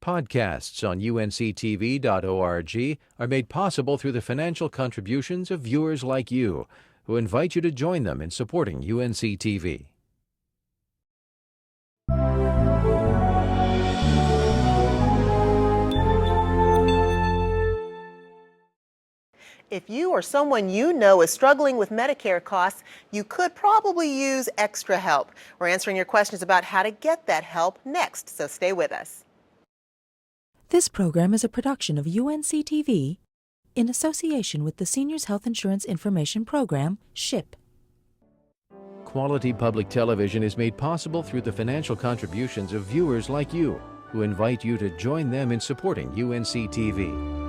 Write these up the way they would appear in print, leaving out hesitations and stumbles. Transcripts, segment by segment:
Podcasts on UNC-TV.org are made possible through the financial contributions of viewers like you, who invite you to join them in supporting UNC-TV. If you or someone you know is struggling with Medicare costs, you could probably use extra help. We're answering your questions about how to get that help next, so stay with us. This program is a production of UNC-TV in association with the Seniors Health Insurance Information Program, SHIIP. Quality public television is made possible through the financial contributions of viewers like you, who invite you to join them in supporting UNC-TV.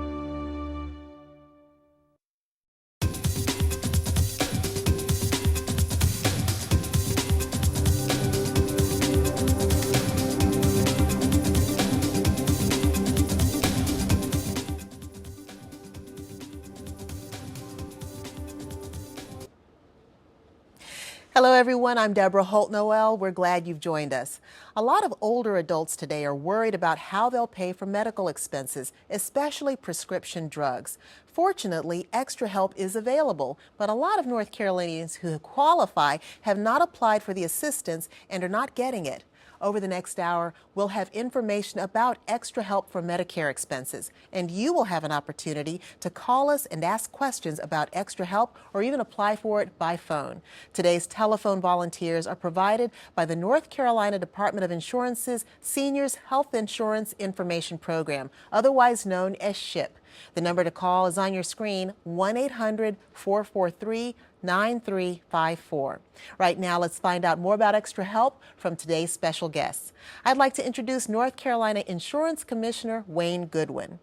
Hello everyone, I'm Deborah Holt-Noel. We're glad you've joined us. A lot of older adults today are worried about how they'll pay for medical expenses, especially prescription drugs. Fortunately, extra help is available, but a lot of North Carolinians who qualify have not applied for the assistance and are not getting it. Over the next hour, we'll have information about extra help for Medicare expenses, and you will have an opportunity to call us and ask questions about extra help or even apply for it by phone. Today's telephone volunteers are provided by the North Carolina Department of Insurance's Seniors Health Insurance Information Program, otherwise known as SHIIP. The number to call is on your screen, 1-800-443-9354. Right now, let's find out more about extra help from today's special guests. I'd like to introduce North Carolina Insurance Commissioner Wayne Goodwin.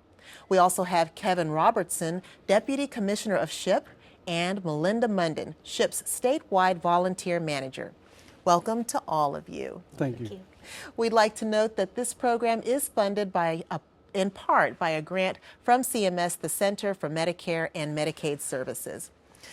We also have Kevin Robertson, Deputy Commissioner of SHIIP, and Melinda Munden, SHIIP's statewide volunteer manager. Welcome to all of you. Thank you. We'd like to note that this program is funded in part by a grant from CMS, the Center for Medicare and Medicaid Services.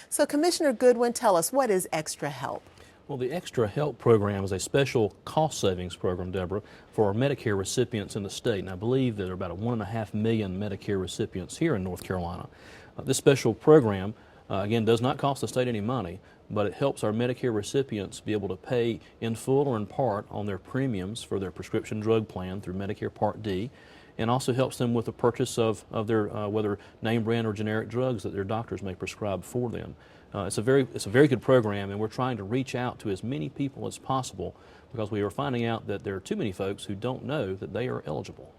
So Commissioner Goodwin, tell us, what is extra help? Well, the Extra Help Program is a special cost savings program, Deborah, for our Medicare recipients in the state. And I believe there are about 1.5 million Medicare recipients here in North Carolina. This special program, again, does not cost the state any money, but it helps our Medicare recipients be able to pay in full or in part on their premiums for their prescription drug plan through Medicare Part D, and also helps them with the purchase of their whether name brand or generic drugs that their doctors may prescribe for them. It's a very good program, and we're trying to reach out to as many people as possible because we are finding out that there are too many folks who don't know that they are eligible.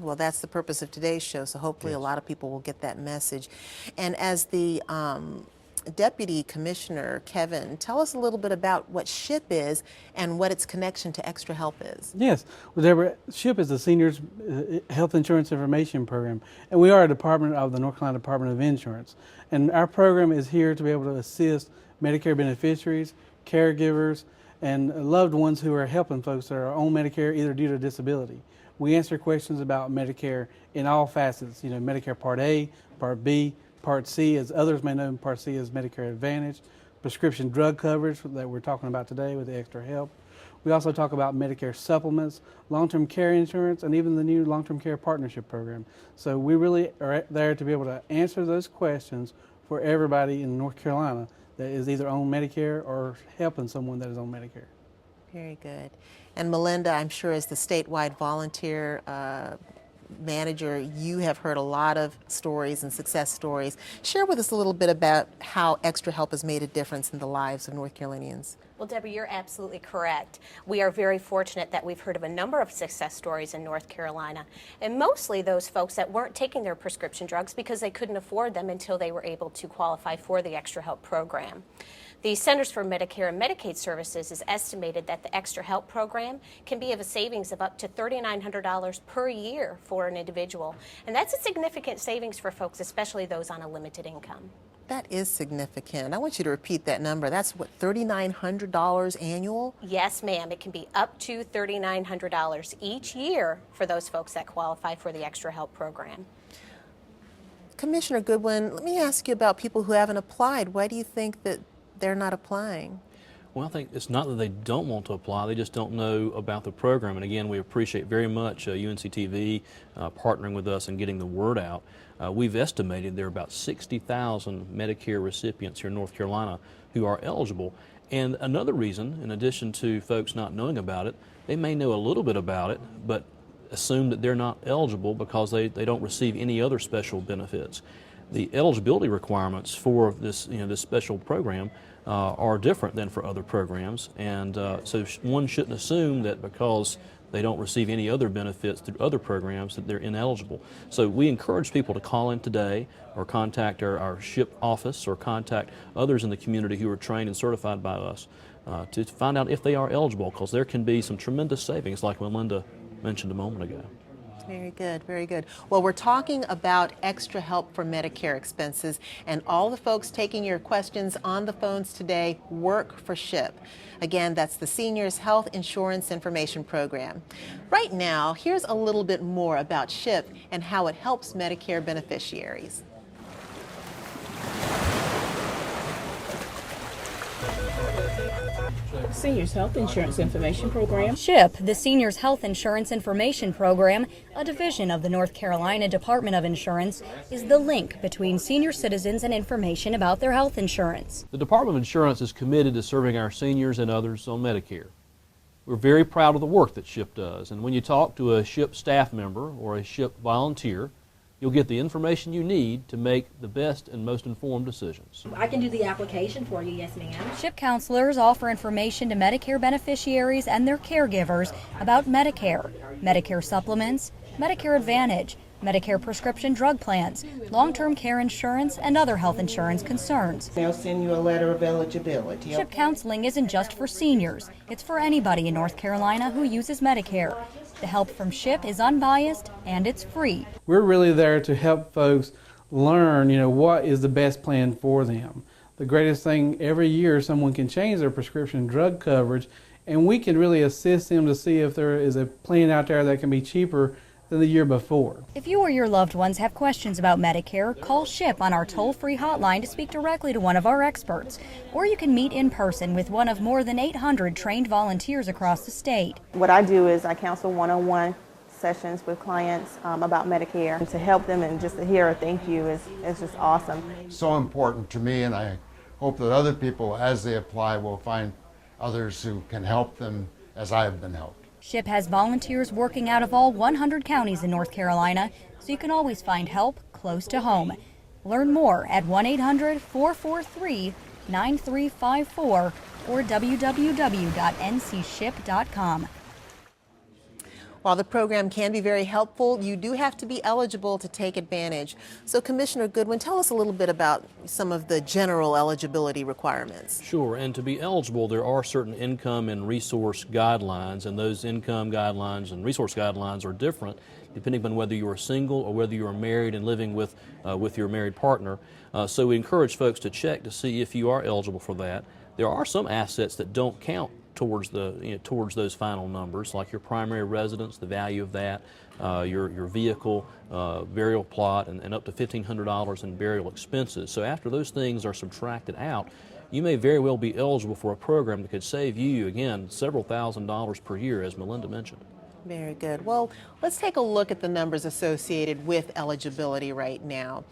Well, that's the purpose of today's show, so hopefully a lot of people will get that message. And as the Deputy Commissioner, Kevin, tell us a little bit about what SHIIP is and what its connection to extra help is. Yes, well, Deborah, SHIIP is the Seniors Health Insurance Information Program, and we are a department of the North Carolina Department of Insurance. And our program is here to be able to assist Medicare beneficiaries, caregivers, and loved ones who are helping folks that are on Medicare either due to disability. We answer questions about Medicare in all facets, Medicare Part A, Part B, Part C, as others may know, Part C is Medicare Advantage, prescription drug coverage that we're talking about today with the extra help. We also talk about Medicare supplements, long-term care insurance, and even the new long-term care partnership program. So we really are there to be able to answer those questions for everybody in North Carolina that is either on Medicare or helping someone that is on Medicare. Very good. And Melinda, I'm sure as the statewide volunteer manager, you have heard a lot of stories and success stories. Share with us a little bit about how extra help has made a difference in the lives of North Carolinians. Well, Deborah, you're absolutely correct. We are very fortunate that we've heard of a number of success stories in North Carolina, and mostly those folks that weren't taking their prescription drugs because they couldn't afford them until they were able to qualify for the Extra Help program. The Centers for Medicare and Medicaid Services has estimated that the Extra Help program can be of a savings of up to $3,900 per year for an individual. And that's a significant savings for folks, especially those on a limited income. That is significant. I want you to repeat that number. That's what, $3,900 annual? Yes, ma'am. It can be up to $3,900 each year for those folks that qualify for the Extra Help program. Commissioner Goodwin, let me ask you about people who haven't applied. Why do you think that they're not applying? Well, I think it's not that they don't want to apply, they just don't know about the program. And again, we appreciate very much UNC-TV partnering with us and getting the word out. We've estimated there are about 60,000 Medicare recipients here in North Carolina who are eligible. And another reason, in addition to folks not knowing about it, they may know a little bit about it, but assume that they're not eligible because they don't receive any other special benefits. The eligibility requirements for this, this special program are different than for other programs, and so one shouldn't assume that because they don't receive any other benefits through other programs that they're ineligible. So we encourage people to call in today or contact our SHIIP office or contact others in the community who are trained and certified by us to find out if they are eligible, because there can be some tremendous savings like Melinda mentioned a moment ago. Very good, very good. Well, we're talking about extra help for Medicare expenses, and all the folks taking your questions on the phones today work for SHIIP. Again, that's the Seniors Health Insurance Information Program. Right now, here's a little bit more about SHIIP and how it helps Medicare beneficiaries. Seniors Health Insurance Information Program. SHIIP, the Seniors Health Insurance Information Program, a division of the North Carolina Department of Insurance, is the link between senior citizens and information about their health insurance. The Department of Insurance is committed to serving our seniors and others on Medicare. We're very proud of the work that SHIIP does, and when you talk to a SHIIP staff member or a SHIIP volunteer, you'll get the information you need to make the best and most informed decisions. I can do the application for you, yes ma'am. SHIIP counselors offer information to Medicare beneficiaries and their caregivers about Medicare, Medicare supplements, Medicare Advantage, Medicare prescription drug plans, long-term care insurance, and other health insurance concerns. They'll send you a letter of eligibility. SHIIP counseling isn't just for seniors. It's for anybody in North Carolina who uses Medicare. The help from SHIIP is unbiased and it's free. We're really there to help folks learn, what is the best plan for them. The greatest thing, every year someone can change their prescription drug coverage, and we can really assist them to see if there is a plan out there that can be cheaper than the year before. If you or your loved ones have questions about Medicare, call SHIIP on our toll-free hotline to speak directly to one of our experts. Or you can meet in person with one of more than 800 trained volunteers across the state. What I do is I counsel one-on-one sessions with clients about Medicare. And to help them and just to hear a thank you is just awesome. So important to me, and I hope that other people, as they apply, will find others who can help them as I have been helped. SHIIP has volunteers working out of all 100 counties in North Carolina, so you can always find help close to home. Learn more at 1-800-443-9354 or www.ncshiip.com. While the program can be very helpful, you do have to be eligible to take advantage. So Commissioner Goodwin, tell us a little bit about some of the general eligibility requirements. Sure, and to be eligible, there are certain income and resource guidelines, and those income guidelines and resource guidelines are different depending on whether you are single or whether you are married and living with your married partner. So we encourage folks to check to see if you are eligible for that. There are some assets that don't count towards towards those final numbers, like your primary residence, the value of that, your vehicle, burial plot, and up to $1,500 in burial expenses. So after those things are subtracted out, you may very well be eligible for a program that could save you, again, several $1,000s per year, as Melinda mentioned. Very good. Well, let's take a look at the numbers associated with eligibility right now.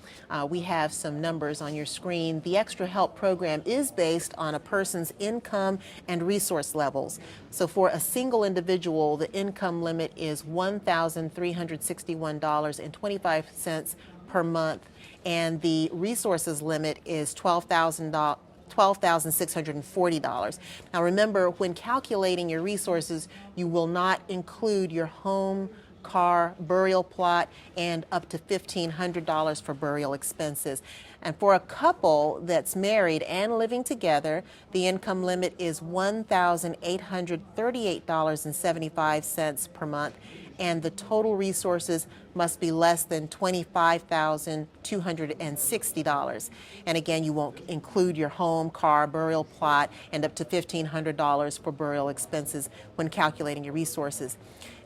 We have some numbers on your screen. The Extra Help program is based on a person's income and resource levels. So for a single individual, the income limit is $1,361.25 per month, and the resources limit is $12,640. Now remember, when calculating your resources, you will not include your home, car, burial plot, and up to $1,500 for burial expenses. And for a couple that's married and living together, the income limit is $1,838.75 per month, and the total resources must be less than $25,260. And again, you won't include your home, car, burial plot, and up to $1,500 for burial expenses when calculating your resources.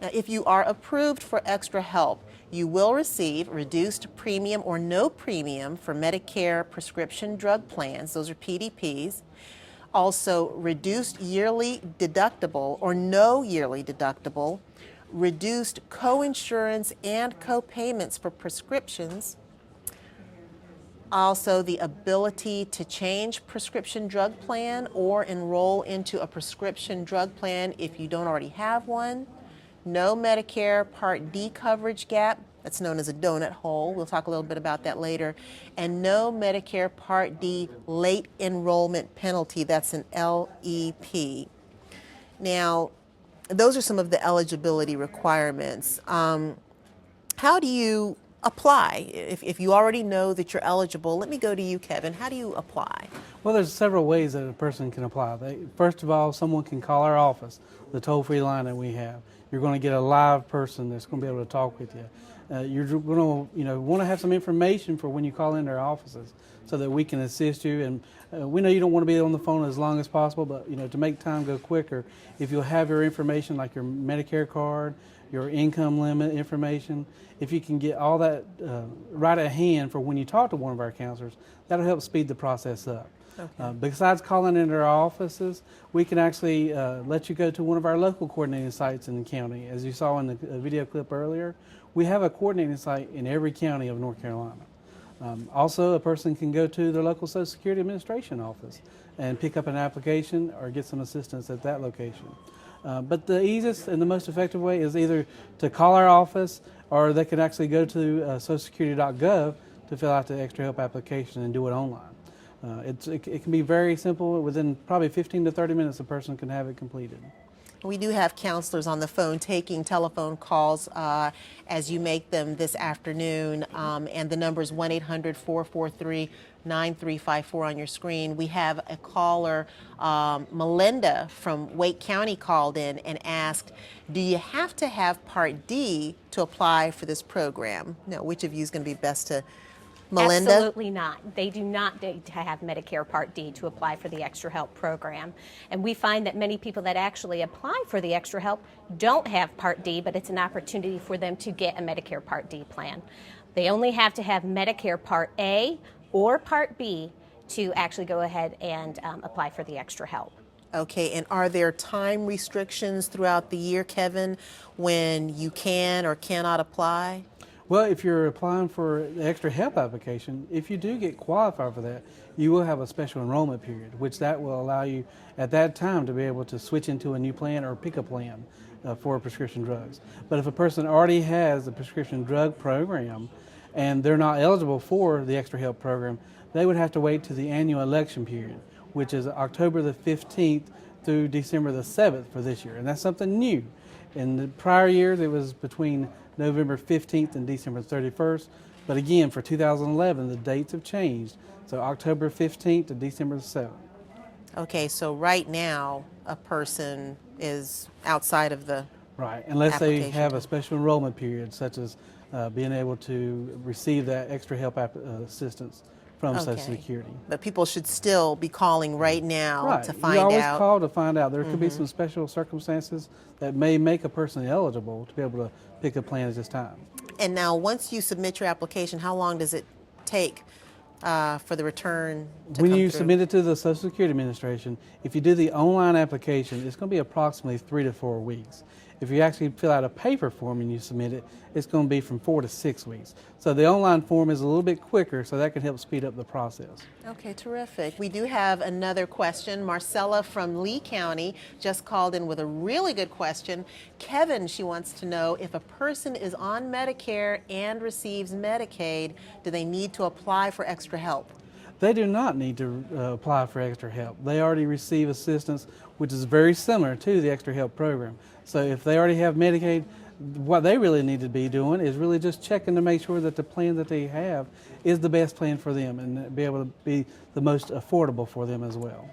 Now, if you are approved for Extra Help, you will receive reduced premium or no premium for Medicare prescription drug plans. Those are PDPs. Also, reduced yearly deductible or no yearly deductible, reduced coinsurance and co-payments for prescriptions, also the ability to change prescription drug plan or enroll into a prescription drug plan if you don't already have one, no Medicare Part D coverage gap, that's known as a donut hole, we'll talk a little bit about that later, and no Medicare Part D late enrollment penalty, that's an LEP. Now, those are some of the eligibility requirements. How do you apply? If you already know that you're eligible, let me go to you, Kevin. How do you apply? Well, there's several ways that a person can apply. First of all, someone can call our office, the toll-free line that we have. You're going to get a live person that's going to be able to talk with you. You're going to want to have some information for when you call into our offices so that we can assist you. And we know you don't want to be on the phone as long as possible, but to make time go quicker, if you'll have your information like your Medicare card, your income limit information, if you can get all that right at hand for when you talk to one of our counselors, that'll help speed the process up. Okay. Besides calling into our offices, we can actually let you go to one of our local coordinating sites in the county. As you saw in the video clip earlier, we have a coordinating site in every county of North Carolina. Also, a person can go to their local Social Security Administration office and pick up an application or get some assistance at that location. But the easiest and the most effective way is either to call our office, or they can actually go to socialsecurity.gov to fill out the extra help application and do it online. It can be very simple. Within probably 15 to 30 minutes, a person can have it completed. We do have counselors on the phone taking telephone calls as you make them this afternoon, and the number is 1-800-443-9354 on your screen. We have a caller, Melinda from Wake County, called in and asked, do you have to have Part D to apply for this program? Now, which of you is going to be best to Melinda? Absolutely not. They do not need to have Medicare Part D to apply for the Extra Help program. And we find that many people that actually apply for the Extra Help don't have Part D, but it's an opportunity for them to get a Medicare Part D plan. They only have to have Medicare Part A or Part B to actually go ahead and apply for the Extra Help. Okay, and are there time restrictions throughout the year, Kevin, when you can or cannot apply? Well, if you're applying for the extra help application, if you do get qualified for that, you will have a special enrollment period, which that will allow you at that time to be able to switch into a new plan or pick a plan for prescription drugs. But if a person already has a prescription drug program and they're not eligible for the extra help program, they would have to wait to the annual election period, which is October the 15th through December the 7th for this year. And that's something new. In the prior years, it was between November 15th and December 31st. But again, for 2011, the dates have changed. So October 15th to December 7th. Okay, so right now, a person is outside of the right, unless they have a special enrollment period, such as being able to receive that extra help assistance from Social Security. But people should still be calling right now to find out. You always call to find out. There could be some special circumstances that may make a person eligible to be able to pick a plan at this time. And now, once you submit your application, how long does it take for the return to When come you through? submit it to the Social Security Administration, if you do the online application, it's going to be approximately 3 to 4 weeks. If you actually fill out a paper form and you submit it, it's going to be from 4 to 6 weeks. So the online form is a little bit quicker, so that can help speed up the process. Okay, terrific. We do have another question. Marcella from Lee County just called in with a really good question. Kevin, she wants to know, if a person is on Medicare and receives Medicaid, do they need to apply for extra help? They do not need to apply for extra help. They already receive assistance, which is very similar to the extra help program. So if they already have Medicaid, what they really need to be doing is really just checking to make sure that the plan that they have is the best plan for them and be able to be the most affordable for them as well.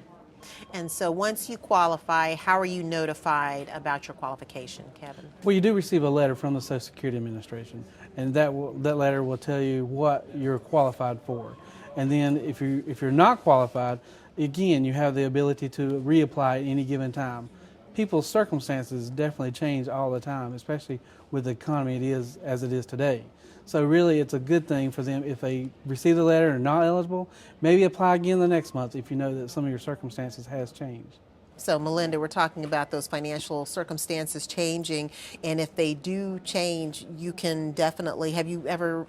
And so once you qualify, how are you notified about your qualification, Kevin? Well, you do receive a letter from the Social Security Administration, and that letter will tell you what you're qualified for. And then if you're not qualified, again, you have the ability to reapply at any given time. people's circumstances definitely change all the time, especially with the economy as it is today. So really it's a good thing for them if they receive the letter and are not eligible, maybe apply again the next month if you know that some of your circumstances has changed. So, Melinda, we're talking about those financial circumstances changing, and if they do change, you can definitely, have you ever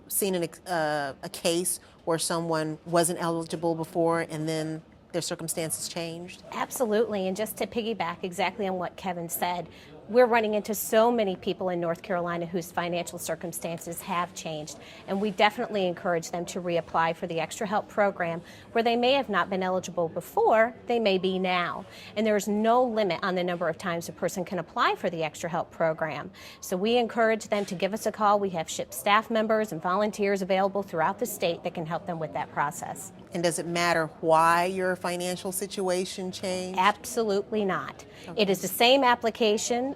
seen a case where someone wasn't eligible before and then their circumstances changed? Absolutely, and just to piggyback exactly on what Kevin said, we're running into so many people in North Carolina whose financial circumstances have changed, and we definitely encourage them to reapply for the Extra Help program where they may have not been eligible before, they may be now. And there's no limit on the number of times a person can apply for the Extra Help program. So we encourage them to give us a call. We have SHIIP staff members and volunteers available throughout the state that can help them with that process. And does it matter why your financial situation changed? Absolutely not. Okay. It is the same application,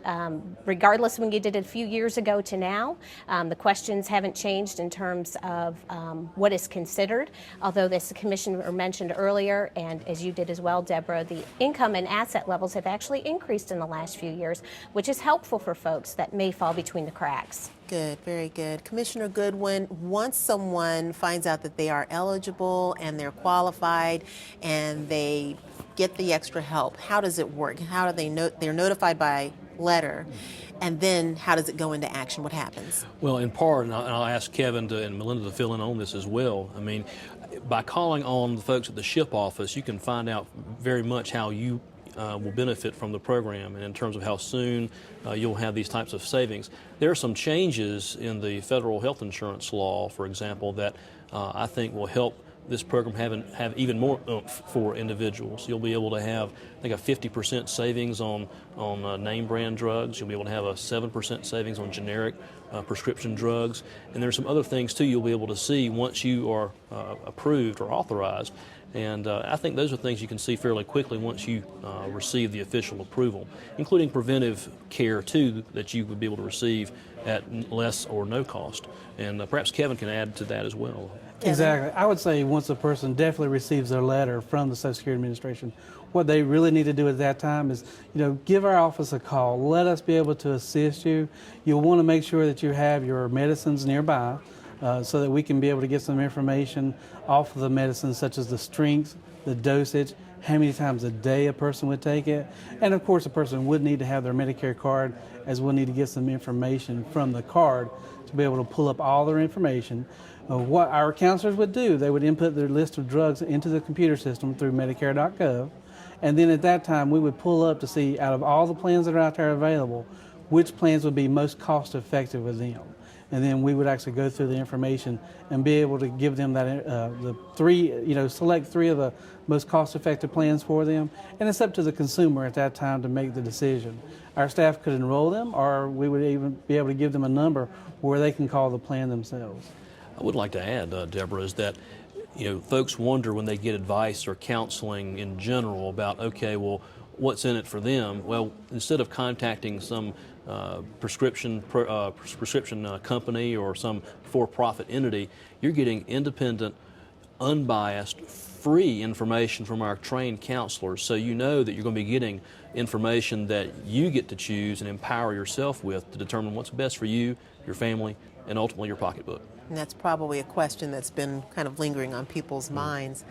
regardless when you did it a few years ago to now. The questions haven't changed in terms of what is considered, although this Commissioner mentioned earlier, and as you did as well, Deborah, the income and asset levels have actually increased in the last few years, which is helpful for folks that may fall between the cracks. Good, very good. Commissioner Goodwin, once someone finds out that they are eligible and they're qualified and they get the extra help, how does it work? How do they know? They're notified by letter, and then how does it go into action? What happens? Well, in part, and I'll ask Kevin and Melinda to fill in on this as well. I mean, by calling on the folks at the SHIIP office, you can find out very much how you will benefit from the program, and in terms of how soon you'll have these types of savings. There are some changes in the federal health insurance law, for example, that I think will help this program have even more oomph for individuals. You'll be able to have, I think, a 50% savings on name brand drugs. You'll be able to have a 7% savings on generic prescription drugs. And there's some other things, too, you'll be able to see once you are approved or authorized. And I think those are things you can see fairly quickly once you receive the official approval, including preventive care, too, that you would be able to receive at less or no cost. And perhaps Kevin can add to that as well. Exactly. I would say once a person definitely receives their letter from the Social Security Administration, what they really need to do at that time is, give our office a call. Let us be able to assist you. You'll want to make sure that you have your medicines nearby so that we can be able to get some information off of the medicines, such as the strength, the dosage, how many times a day a person would take it. And of course, a person would need to have their Medicare card, as we'll need to get some information from the card to be able to pull up all their information. What our counselors would do, they would input their list of drugs into the computer system through Medicare.gov, and then at that time we would pull up to see, out of all the plans that are out there available, which plans would be most cost effective with them. And then we would actually go through the information and be able to give them that select three of the most cost-effective plans for them. And it's up to the consumer at that time to make the decision. Our staff could enroll them, or we would even be able to give them a number where they can call the plan themselves. I would like to add, Deborah, is that folks wonder when they get advice or counseling in general about, okay, well, what's in it for them? Well, instead of contacting some prescription company or some for-profit entity, you're getting independent, unbiased, free information from our trained counselors, so you know that you're going to be getting information that you get to choose and empower yourself with to determine what's best for you, your family, and ultimately your pocketbook. And that's probably a question that's been kind of lingering on people's minds.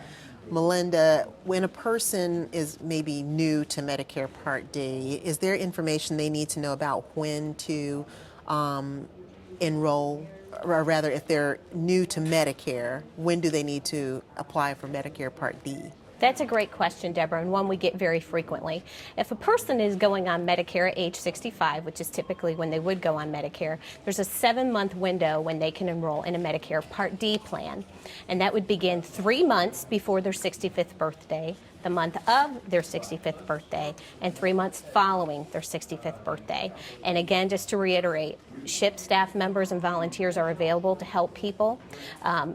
Melinda, when a person is maybe new to Medicare Part D, is there information they need to know about when to enroll? Or rather, if they're new to Medicare, when do they need to apply for Medicare Part D? That's a great question, Deborah, and one we get very frequently. If a person is going on Medicare at age 65, which is typically when they would go on Medicare, there's a 7-month window when they can enroll in a Medicare Part D plan. And that would begin 3 months before their 65th birthday, the month of their 65th birthday, and 3 months following their 65th birthday. And again, just to reiterate, SHIIP staff members and volunteers are available to help people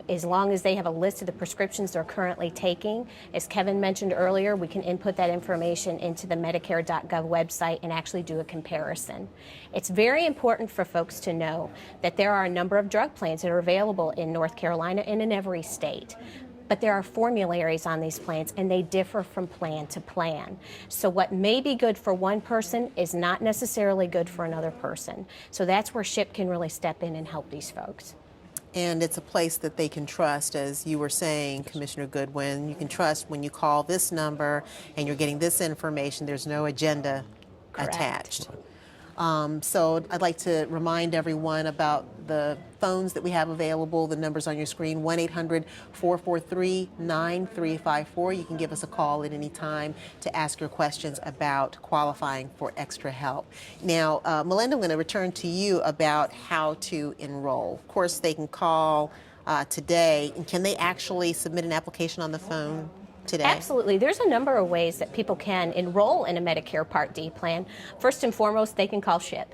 as long as they have a list of the prescriptions they're currently taking. As Kevin mentioned earlier, we can input that information into the Medicare.gov website and actually do a comparison. It's very important for folks to know that there are a number of drug plans that are available in North Carolina and in every state. but there are formularies on these plans, and they differ from plan to plan. So what may be good for one person is not necessarily good for another person. So that's where SHIIP can really step in and help these folks. And it's a place that they can trust, as you were saying, Commissioner Goodwin. You can trust when you call this number and you're getting this information, there's no agenda attached. So I'd like to remind everyone about the phones that we have available. The numbers on your screen, 1-800-443-9354. You can give us a call at any time to ask your questions about qualifying for extra help. Now, Melinda, I'm going to return to you about how to enroll. Of course, they can call today. And can they actually submit an application on the phone today? Absolutely. There's a number of ways that people can enroll in a Medicare Part D plan. First and foremost, they can call SHIIP.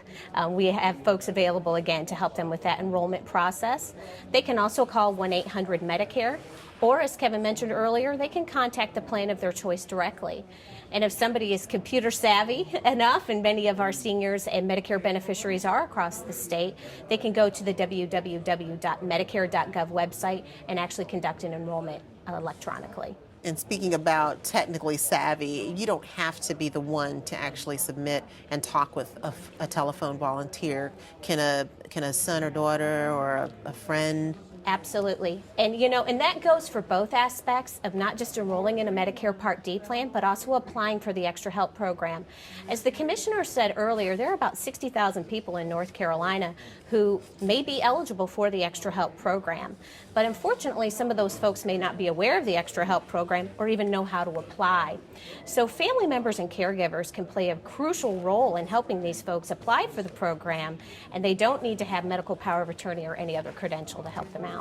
We have folks available, again, to help them with that enrollment process. They can also call 1-800-MEDICARE, or as Kevin mentioned earlier, they can contact the plan of their choice directly. And if somebody is computer savvy enough, and many of our seniors and Medicare beneficiaries are across the state, they can go to the www.medicare.gov website and actually conduct an enrollment electronically. And speaking about technically savvy, you don't have to be the one to actually submit and talk with a telephone volunteer. Can a son or daughter or a friend? Absolutely. And and that goes for both aspects of not just enrolling in a Medicare Part D plan, but also applying for the Extra Help program. As the commissioner said earlier, there are about 60,000 people in North Carolina who may be eligible for the Extra Help program. But unfortunately, some of those folks may not be aware of the Extra Help program or even know how to apply. So family members and caregivers can play a crucial role in helping these folks apply for the program, and they don't need to have medical power of attorney or any other credential to help them out.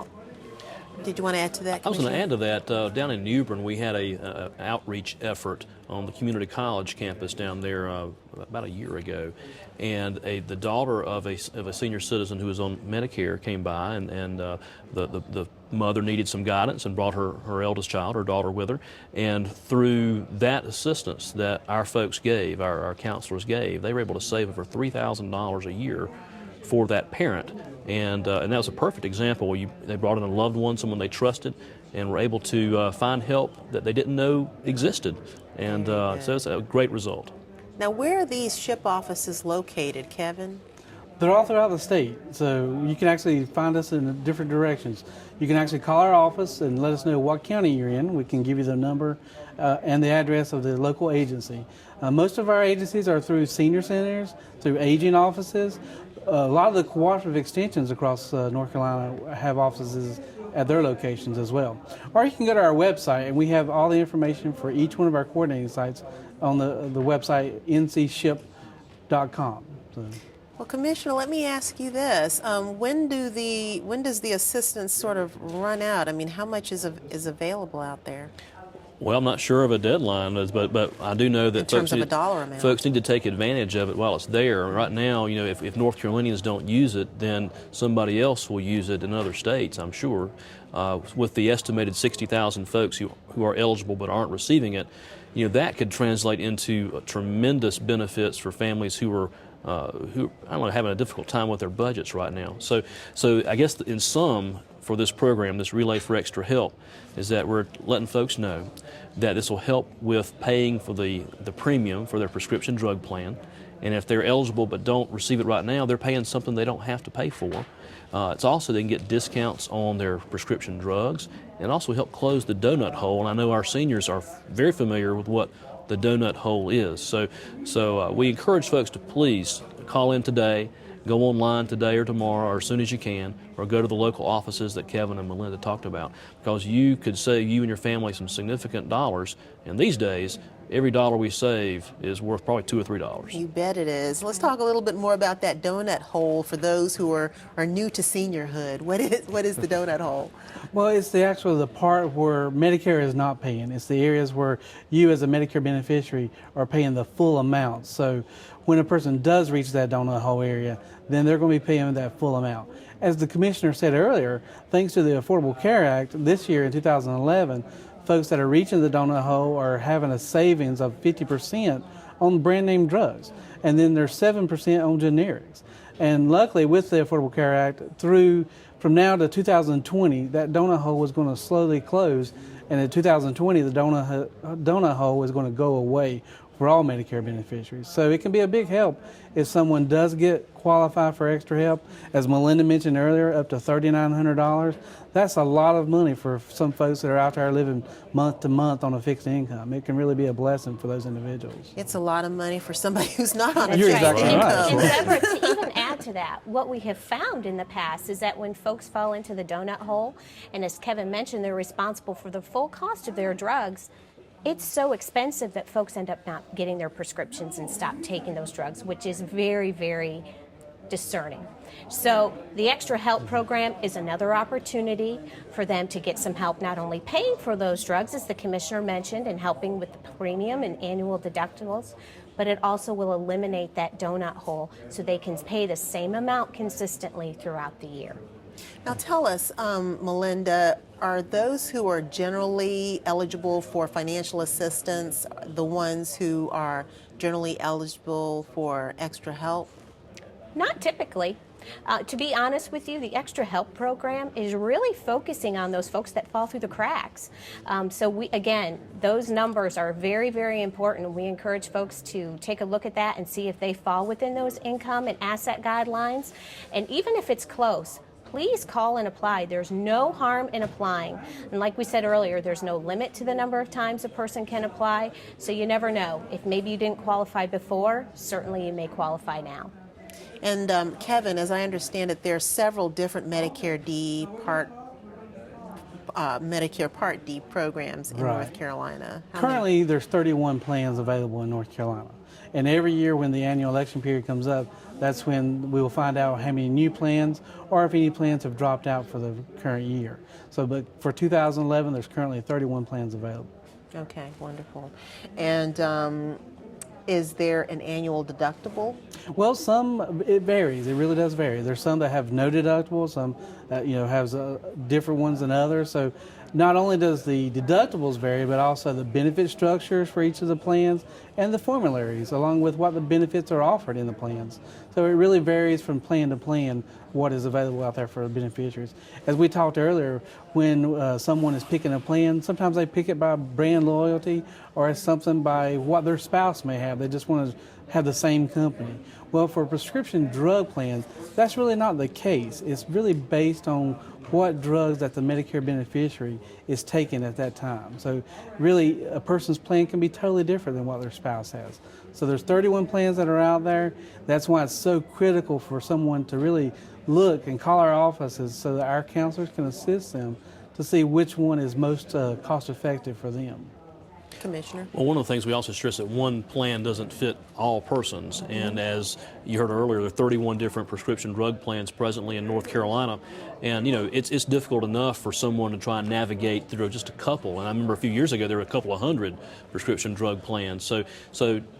Did you want to add to that, I was going to add to that. Down in New Bern, we had a outreach effort on the community college campus down there about a year ago, and the daughter of a senior citizen who was on Medicare came by, and the mother needed some guidance and brought her eldest child, her daughter, with her, and through that assistance that our folks gave, our counselors gave, they were able to save over $3,000 a year for that parent, and that was a perfect example where they brought in a loved one, someone they trusted, and were able to find help that they didn't know existed, and so it's a great result. Now, where are these SHIIP offices located, Kevin? They're all throughout the state, so you can actually find us in different directions. You can actually call our office and let us know what county you're in. We can give you the number and the address of the local agency. Most of our agencies are through senior centers, through aging offices. A lot of the cooperative extensions across North Carolina have offices at their locations as well. Or you can go to our website, and we have all the information for each one of our coordinating sites on the website ncshiip.com. Well, Commissioner, let me ask you this: when does the assistance sort of run out? I mean, how much is available out there? Well, I'm not sure of a deadline, but I do know that in terms of a dollar amount, folks need to take advantage of it while it's there. Right now, if North Carolinians don't use it, then somebody else will use it in other states, I'm sure. With the estimated 60,000 folks who are eligible but aren't receiving it, that could translate into tremendous benefits for families who are having a difficult time with their budgets right now. So I guess in sum, for this program, this Relay for Extra Help, is that we're letting folks know that this will help with paying for the premium for their prescription drug plan. And if they're eligible but don't receive it right now, they're paying something they don't have to pay for. It's also they can get discounts on their prescription drugs and also help close the donut hole. And I know our seniors are very familiar with what the donut hole is. So we encourage folks to please call in today, go online today or tomorrow or as soon as you can, or go to the local offices that Kevin and Melinda talked about, because you could save you and your family some significant dollars. And these days, every dollar we save is worth probably $2 or $3. You bet it is. Let's talk a little bit more about that donut hole for those who are new to seniorhood. What is the donut hole? Well, it's the part where Medicare is not paying. It's the areas where you as a Medicare beneficiary are paying the full amount. So when a person does reach that donut hole area, then they're going to be paying that full amount. As the commissioner said earlier, thanks to the Affordable Care Act, this year in 2011, folks that are reaching the donut hole are having a savings of 50% on brand name drugs. And then there's 7% on generics. And luckily, with the Affordable Care Act, from now to 2020, that donut hole was going to slowly close, and in 2020, the donut hole is going to go away for all Medicare beneficiaries. So it can be a big help if someone does qualify for extra help. As Melinda mentioned earlier, up to $3,900. That's a lot of money for some folks that are out there living month to month on a fixed income. It can really be a blessing for those individuals. It's a lot of money for somebody who's not on a You're fixed exactly income. right. And Deborah, to even add to that, what we have found in the past is that when folks fall into the donut hole, and as Kevin mentioned, they're responsible for the full cost of their drugs, it's so expensive that folks end up not getting their prescriptions and stop taking those drugs, which is very, very discerning. So the Extra Help program is another opportunity for them to get some help, not only paying for those drugs, as the commissioner mentioned, and helping with the premium and annual deductibles, but it also will eliminate that donut hole so they can pay the same amount consistently throughout the year. Now tell us, Melinda, are those who are generally eligible for financial assistance the ones who are generally eligible for extra help? Not typically. To be honest with you, the Extra Help program is really focusing on those folks that fall through the cracks. Again, those numbers are very, very important. We encourage folks to take a look at that and see if they fall within those income and asset guidelines. And even if it's close, please call and apply. There's no harm in applying. And like we said earlier, there's no limit to the number of times a person can apply, so you never know. If maybe you didn't qualify before, certainly you may qualify now. And Kevin, as I understand it, there are several different Medicare Part D programs in North Carolina. Currently, there's 31 plans available in North Carolina. And every year when the annual election period comes up, that's when we will find out how many new plans or if any plans have dropped out for the current year. But for 2011, there's currently 31 plans available. Okay, wonderful. And is there an annual deductible? Well, it varies. It really does vary. There's some that have no deductible, some has different ones than others. So not only does the deductibles vary, but also the benefit structures for each of the plans and the formularies, along with what the benefits are offered in the plans. So it really varies from plan to plan what is available out there for the beneficiaries. As we talked earlier, when someone is picking a plan, sometimes they pick it by brand loyalty or as something by what their spouse may have. They just want to have the same company. Well, for prescription drug plans, that's really not the case. It's really based on what drugs that the Medicare beneficiary is taking at that time. So really, a person's plan can be totally different than what their spouse has. So there's 31 plans that are out there. That's why it's so critical for someone to really look and call our offices so that our counselors can assist them to see which one is most cost effective for them. Commissioner? Well, one of the things we also stress that one plan doesn't fit all persons, and as you heard earlier, there are 31 different prescription drug plans presently in North Carolina, and it's difficult enough for someone to try and navigate through just a couple. And I remember a few years ago there were a couple of hundred prescription drug plans. So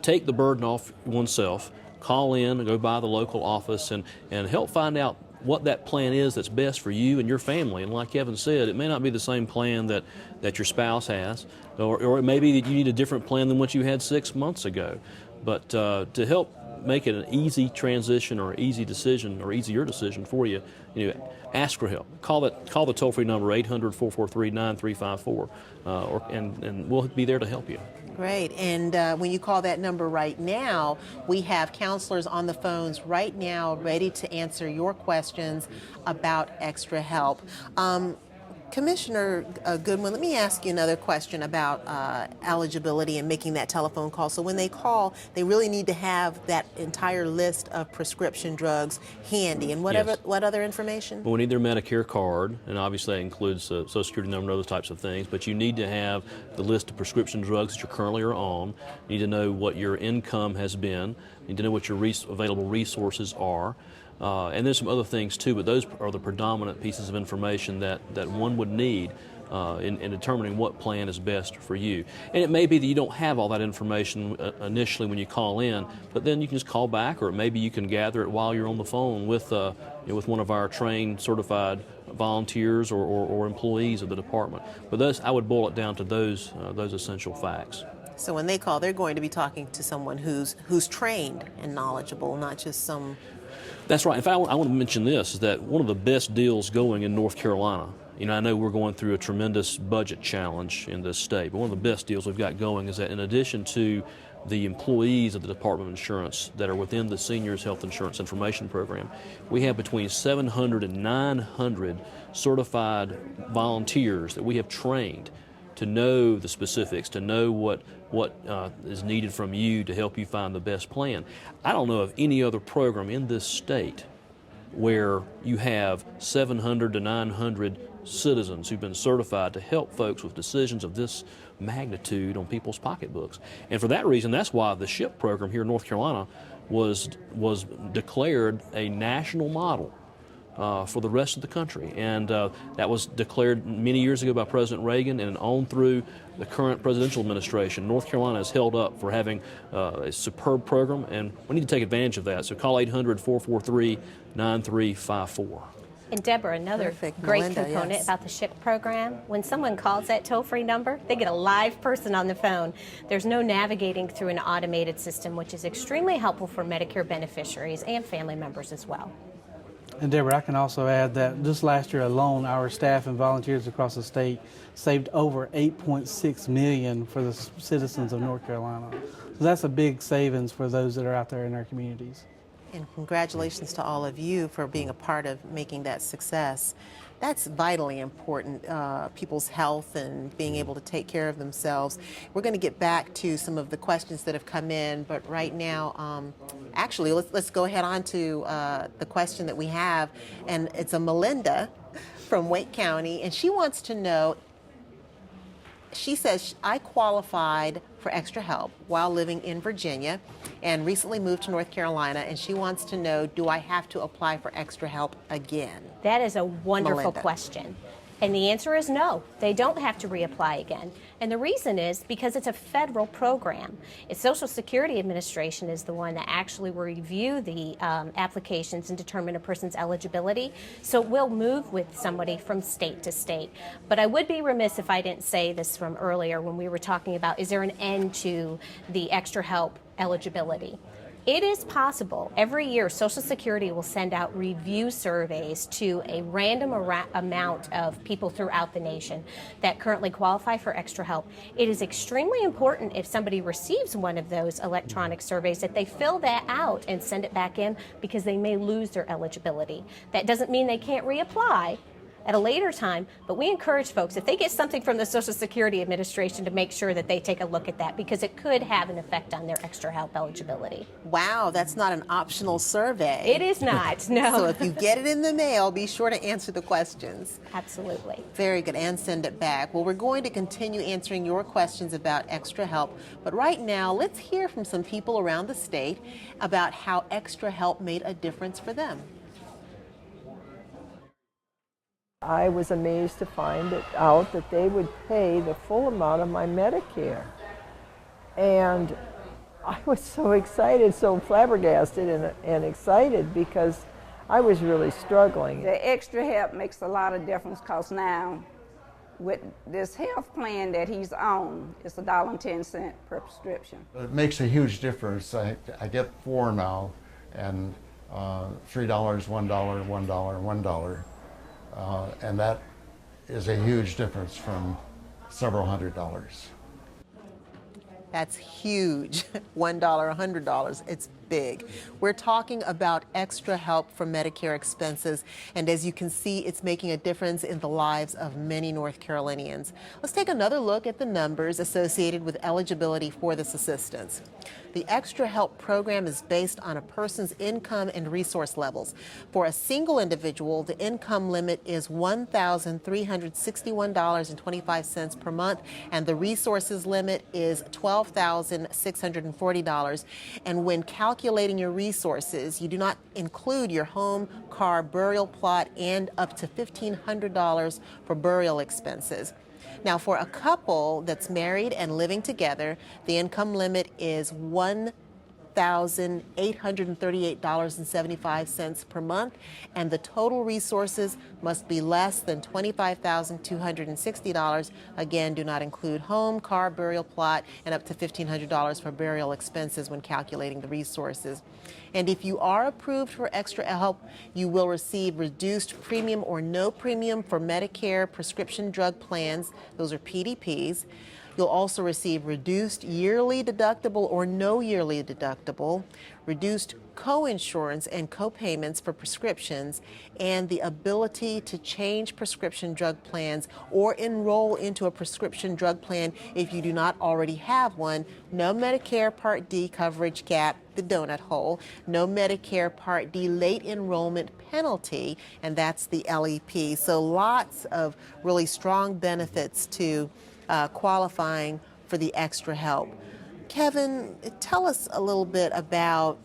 take the burden off oneself, call in, go by the local office, and help find out what that plan is that's best for you and your family. And like Kevin said, it may not be the same plan that your spouse has, or it may be that you need a different plan than what you had 6 months ago. But to help make it an easy transition or easy decision or easier decision for you, ask for help. Call the toll-free number 800-443-9354, and we'll be there to help you. Great. And when you call that number right now, we have counselors on the phones right now ready to answer your questions about extra help. Commissioner Goodwin, let me ask you another question about eligibility and making that telephone call. So when they call, they really need to have that entire list of prescription drugs handy. And what other information? Well, we need their Medicare card, and obviously that includes Social Security number and other types of things. But you need to have the list of prescription drugs that you currently are on. You need to know what your income has been. You need to know what your available resources are. And there's some other things too, but those are the predominant pieces of information that one would need in determining what plan is best for you. And it may be that you don't have all that information initially when you call in, but then you can just call back, or maybe you can gather it while you're on the phone with one of our trained, certified volunteers or employees of the department. But I would boil it down to those essential facts. So when they call, they're going to be talking to someone who's trained and knowledgeable, not just some That's right. In fact, I want to mention this, is that one of the best deals going in North Carolina, I know we're going through a tremendous budget challenge in this state, but one of the best deals we've got going is that in addition to the employees of the Department of Insurance that are within the Seniors Health Insurance Information Program, we have between 700 and 900 certified volunteers that we have trained to know the specifics, to know what is needed from you to help you find the best plan. I don't know of any other program in this state where you have 700 to 900 citizens who've been certified to help folks with decisions of this magnitude on people's pocketbooks. And for that reason, that's why the SHIIP program here in North Carolina was declared a national model for the rest of the country. And that was declared many years ago by President Reagan, and on through the current presidential administration. North Carolina is held up for having a superb program, and we need to take advantage of that. So call 800-443-9354. And Deborah, another great component about the SHIIP program, when someone calls that toll-free number, they get a live person on the phone. There's no navigating through an automated system, which is extremely helpful for Medicare beneficiaries and family members as well. And Deborah, I can also add that just last year alone, our staff and volunteers across the state saved over $8.6 million for the citizens of North Carolina. So that's a big savings for those that are out there in our communities. And congratulations to all of you for being a part of making that success. That's vitally important, people's health and being able to take care of themselves. We're going to get back to some of the questions that have come in, but right now, actually, let's go ahead on to the question that we have, and it's a Melinda from Wake County, and she wants to know, she says, I qualified for extra help while living in Virginia and recently moved to North Carolina, and she wants to know, do I have to apply for extra help again? That is a wonderful question. And the answer is no, they don't have to reapply again. And the reason is because it's a federal program. It's Social Security Administration is the one that actually will review the applications and determine a person's eligibility. So it will move with somebody from state to state. But I would be remiss if I didn't say this from earlier when we were talking about, is there an end to the extra help eligibility? It is possible. Every year, Social Security will send out review surveys to a random amount of people throughout the nation that currently qualify for extra help. It is extremely important if somebody receives one of those electronic surveys that they fill that out and send it back in, because they may lose their eligibility. That doesn't mean they can't reapply at a later time, but we encourage folks, if they get something from the Social Security Administration, to make sure that they take a look at that, because it could have an effect on their extra help eligibility. Wow, that's not an optional survey. It is not, no. So if you get it in the mail, be sure to answer the questions. Absolutely. Very good, and send it back. Well, we're going to continue answering your questions about extra help, but right now, let's hear from some people around the state about how extra help made a difference for them. I was amazed to find out that they would pay the full amount of my Medicare. And I was so excited, so flabbergasted and excited, because I was really struggling. The extra help makes a lot of difference, because now with this health plan that he's on, it's $1.10 per prescription. It makes a huge difference. I get 4 now, and $3, $1, $1, $1. And that is a huge difference from several $100s. That's huge. $1, $100. It's big. We're talking about extra help for Medicare expenses, and as you can see, it's making a difference in the lives of many North Carolinians. Let's take another look at the numbers associated with eligibility for this assistance. The Extra Help program is based on a person's income and resource levels. For a single individual, the income limit is $1,361.25 per month, and the resources limit is $12,640. And when calculating your resources, you do not include your home, car, burial plot, and up to $1,500 for burial expenses. Now, for a couple that's married and living together, the income limit is $8,838.75 per month, and the total resources must be less than $25,260. Again, do not include home, car, burial plot, and up to $1,500 for burial expenses when calculating the resources. And if you are approved for extra help, you will receive reduced premium or no premium for Medicare prescription drug plans. Those are PDPs. You'll also receive reduced yearly deductible or no yearly deductible, reduced co-insurance and co-payments for prescriptions, and the ability to change prescription drug plans or enroll into a prescription drug plan if you do not already have one. No Medicare Part D coverage gap, the donut hole, no Medicare Part D late enrollment penalty, and that's the LEP. So lots of really strong benefits to qualifying for the extra help. Kevin, tell us a little bit about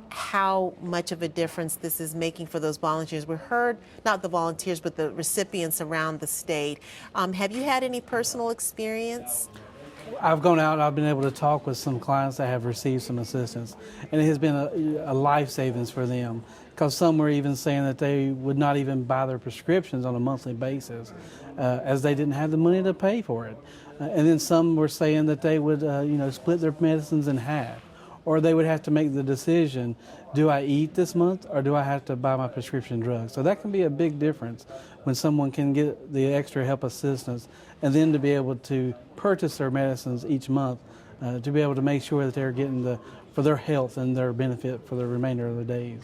how much of a difference this is making for those volunteers. We heard, not the volunteers, but the recipients around the state. Have you had any personal experience? I've gone out and I've been able to talk with some clients that have received some assistance, and it has been a life savings for them, because some were even saying that they would not even buy their prescriptions on a monthly basis as they didn't have the money to pay for it. And then some were saying that they would split their medicines in half, or they would have to make the decision, do I eat this month or do I have to buy my prescription drugs? So that can be a big difference when someone can get the extra help assistance and then to be able to purchase their medicines each month to be able to make sure that they're getting for their health and their benefit for the remainder of the days.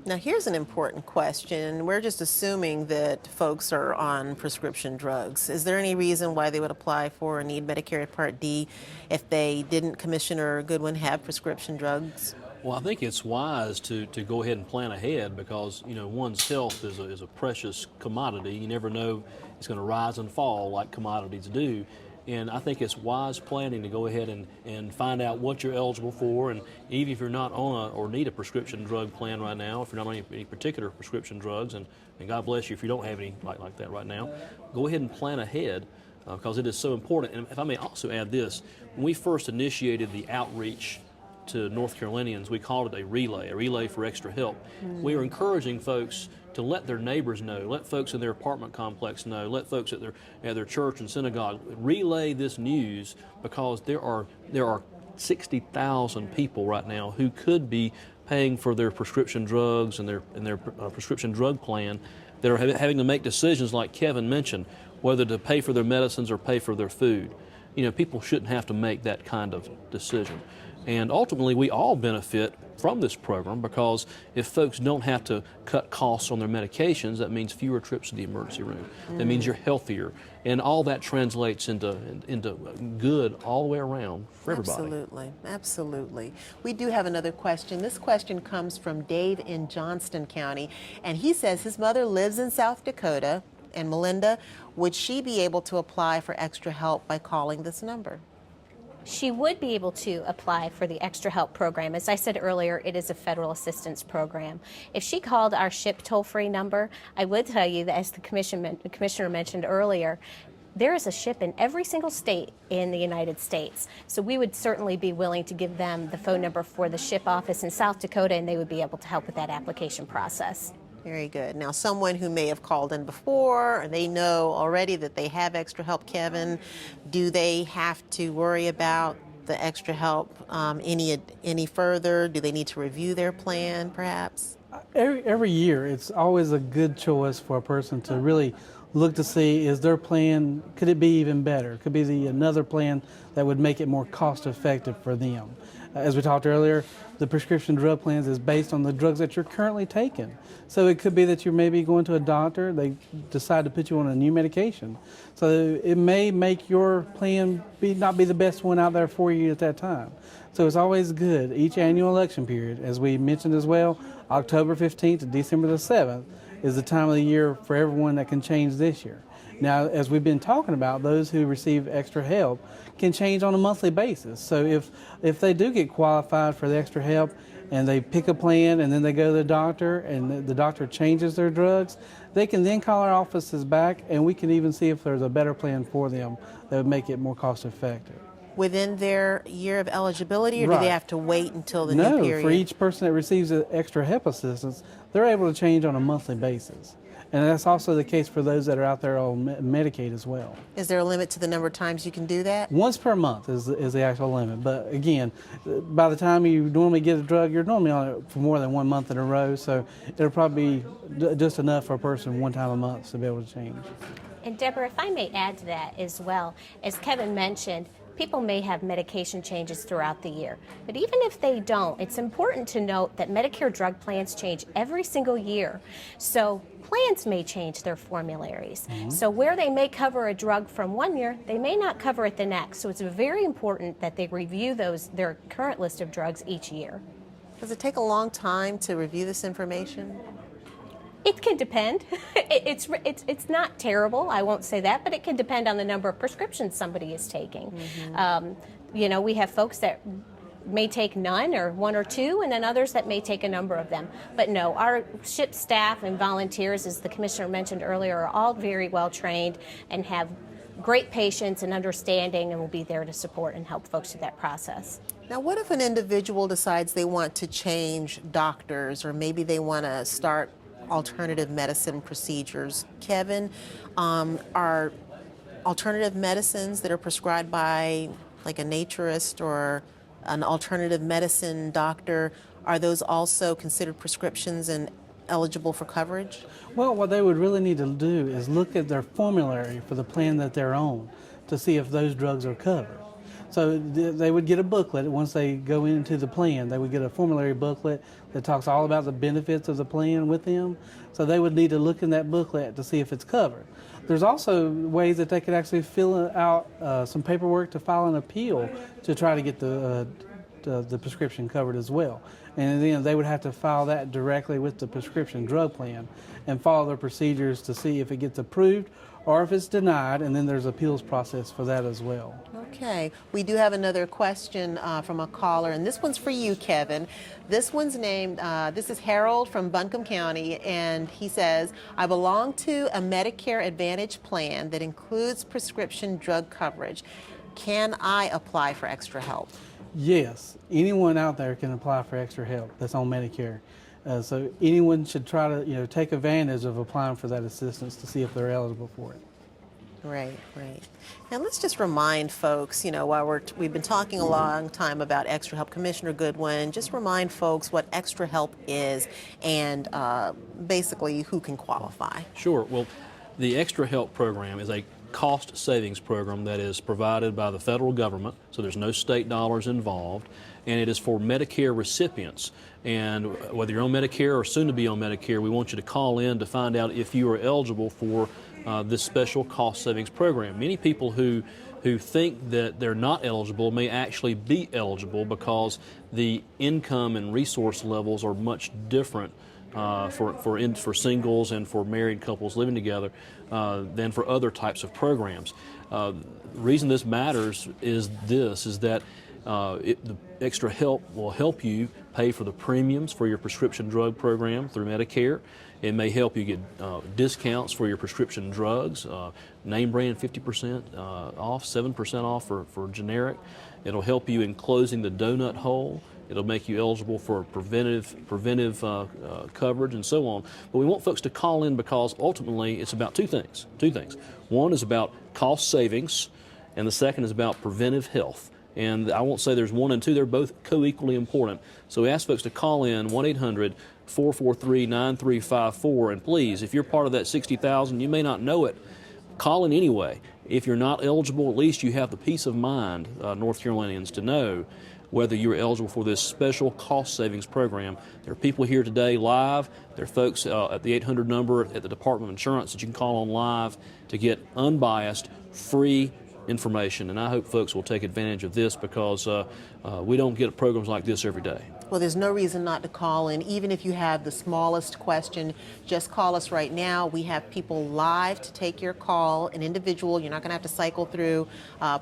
Now, here's an important question. We're just assuming that folks are on prescription drugs. Is there any reason why they would apply for or need Medicare Part D if they didn't, Commissioner Goodwin, have prescription drugs? Well, I think it's wise to go ahead and plan ahead, because one's health is a precious commodity. You never know it's going to rise and fall like commodities do. And I think it's wise planning to go ahead and find out what you're eligible for. And even if you're not on or need a prescription drug plan right now, if you're not on any particular prescription drugs, and God bless you if you don't have any like that right now, go ahead and plan ahead, because it is so important. And if I may also add this, when we first initiated the outreach to North Carolinians, we called it a relay for extra help. We are encouraging folks to let their neighbors know, let folks in their apartment complex know, let folks at their church and synagogue relay this news, because there are 60,000 people right now who could be paying for their prescription drugs and their prescription drug plan, that are having to make decisions like Kevin mentioned, whether to pay for their medicines or pay for their food. People shouldn't have to make that kind of decision. And ultimately, we all benefit from this program, because if folks don't have to cut costs on their medications, that means fewer trips to the emergency room. That means you're healthier. And all that translates into good all the way around for everybody. Absolutely, absolutely. We do have another question. This question comes from Dave in Johnston County, and he says his mother lives in South Dakota. And Melinda, would she be able to apply for extra help by calling this number? She would be able to apply for the Extra Help program. As I said earlier, it is a federal assistance program. If she called our SHIIP toll-free number, I would tell you that, as the commissioner mentioned earlier, there is a SHIIP in every single state in the United States. So we would certainly be willing to give them the phone number for the SHIIP office in South Dakota, and they would be able to help with that application process. Very good. Now, someone who may have called in before, or they know already that they have extra help, Kevin, do they have to worry about the extra help any further? Do they need to review their plan, perhaps? Every year, it's always a good choice for a person to really look to see, is their plan, could it be even better? Could be another plan that would make it more cost effective for them. As we talked earlier, the prescription drug plans is based on the drugs that you're currently taking. So it could be that you're maybe going to a doctor, they decide to put you on a new medication. So it may make your plan not be the best one out there for you at that time. So it's always good, each annual election period, as we mentioned as well, October 15th to December the 7th is the time of the year for everyone that can change this year. Now, as we've been talking about, those who receive extra help can change on a monthly basis. So if they do get qualified for the extra help and they pick a plan and then they go to the doctor and the doctor changes their drugs, they can then call our offices back and we can even see if there's a better plan for them that would make it more cost effective. within their year of eligibility, or do Right. they have to wait until the No, new period? for each person that receives an extra HELP assistance, they're able to change on a monthly basis. And that's also the case for those that are out there on Medicaid as well. Is there a limit to the number of times you can do that? Once per month is the actual limit. But again, by the time you normally get a drug, you're normally on it for more than 1 month in a row. So it'll probably be just enough for a person one time a month to be able to change. And Deborah, if I may add to that as well, as Kevin mentioned, people may have medication changes throughout the year. But even if they don't, it's important to note that Medicare drug plans change every single year. So plans may change their formularies. So where they may cover a drug from one year, they may not cover it the next. So it's very important that they review their current list of drugs each year. Does it take a long time to review this information? It can depend. It's not terrible, I won't say that, but it can depend on the number of prescriptions somebody is taking. You know, we have folks that may take none or one or two, and then others that may take a number of them. But no, our SHIIP staff and volunteers, as the commissioner mentioned earlier, are all very well trained and have great patience and understanding, and will be there to support and help folks through that process. Now, what if an individual decides they want to change doctors, or maybe they want to start alternative medicine procedures? Kevin, are alternative medicines that are prescribed by like a naturist or an alternative medicine doctor, are those also considered prescriptions and eligible for coverage? Well, what they would really need to do is look at their formulary for the plan that they're on to see if those drugs are covered. So they would get a booklet once they go into the plan. They would get a formulary booklet that talks all about the benefits of the plan with them. So they would need to look in that booklet to see if it's covered. There's also ways that they could actually fill out some paperwork to file an appeal to try to get the prescription covered as well. And then they would have to file that directly with the prescription drug plan and follow their procedures to see if it gets approved or if it's denied, and then there's appeals process for that as well. Okay, we do have another question from a caller, and this one's for you, Kevin. This one's named, this is Harold from Buncombe County, and he says, I belong to a Medicare Advantage plan that includes prescription drug coverage. Can I apply for extra help? Yes, anyone out there can apply for extra help that's on Medicare. So anyone should try to take advantage of applying for that assistance to see if they're eligible for it. Right, right. Now let's just remind folks, while we've been talking a long time about extra help, Commissioner Goodwin, just remind folks what extra help is and basically who can qualify. Sure. Well, the Extra Help program is a cost savings program that is provided by the federal government, so there's no state dollars involved, and it is for Medicare recipients. And whether you're on Medicare or soon to be on Medicare, we want you to call in to find out if you are eligible for this special cost savings program. Many people who think that they're not eligible may actually be eligible because the income and resource levels are much different for singles and for married couples living together than for other types of programs. The reason this matters is that the extra help will help you pay for the premiums for your prescription drug program through Medicare. It may help you get discounts for your prescription drugs, name brand 50% off, 7% off for generic. It'll help you in closing the donut hole. It'll make you eligible for preventive coverage and so on. But we want folks to call in because ultimately it's about two things. One is about cost savings, and the second is about preventive health. And I won't say there's one and two, they're both co-equally important. So we ask folks to call in 1-800-443-9354, and please, if you're part of that 60,000, you may not know it, call in anyway. If you're not eligible, at least you have the peace of mind, North Carolinians, to know whether you're eligible for this special cost savings program. There are people here today live. There are folks at the 800 number at the Department of Insurance that you can call on live to get unbiased, free information. And I hope folks will take advantage of this because we don't get programs like this every day. Well, there's no reason not to call in. Even if you have the smallest question, just call us right now. We have people live to take your call, an individual. You're not going to have to cycle through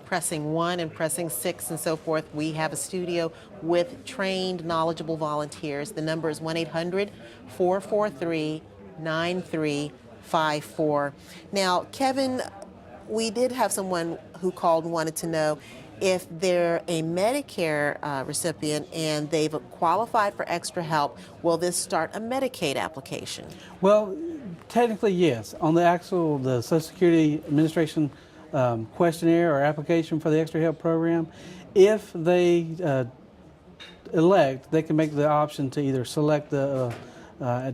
pressing 1 and pressing 6 and so forth. We have a studio with trained, knowledgeable volunteers. The number is 1-800-443-9354. Now, Kevin, we did have someone who called and wanted to know, If they're a Medicare recipient and they've qualified for extra help, will this start a Medicaid application? Well, technically, yes. On the Social Security Administration questionnaire or application for the Extra Help program, if they elect, they can make the option to either select to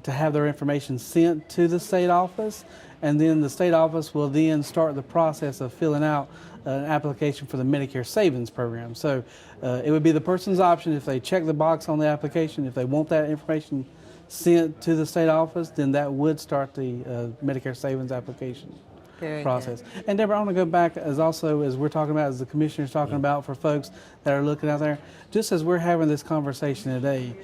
have their information sent to the state office, and then the state office will then start the process of filling out an application for the Medicare Savings Program. So it would be the person's option if they check the box on the application. If they want that information sent to the state office, then that would start the Medicare Savings application process. Good. And Deborah, I want to go back as we're talking about, as the commissioner's talking about for folks that are looking out there, just as we're having this conversation today,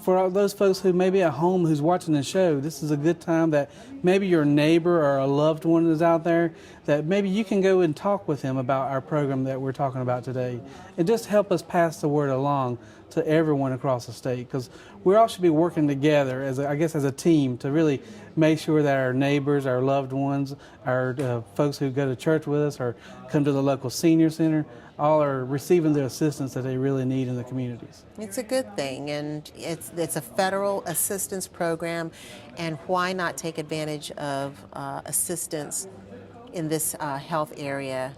for those folks who may be at home who's watching the show, this is a good time that maybe your neighbor or a loved one is out there, that maybe you can go and talk with him about our program that we're talking about today, and just help us pass the word along to everyone across the state, because we all should be working together as a team to really make sure that our neighbors, our loved ones, our folks who go to church with us or come to the local senior center, all are receiving the assistance that they really need in the communities. It's a good thing, and it's a federal assistance program, and why not take advantage of assistance in this health area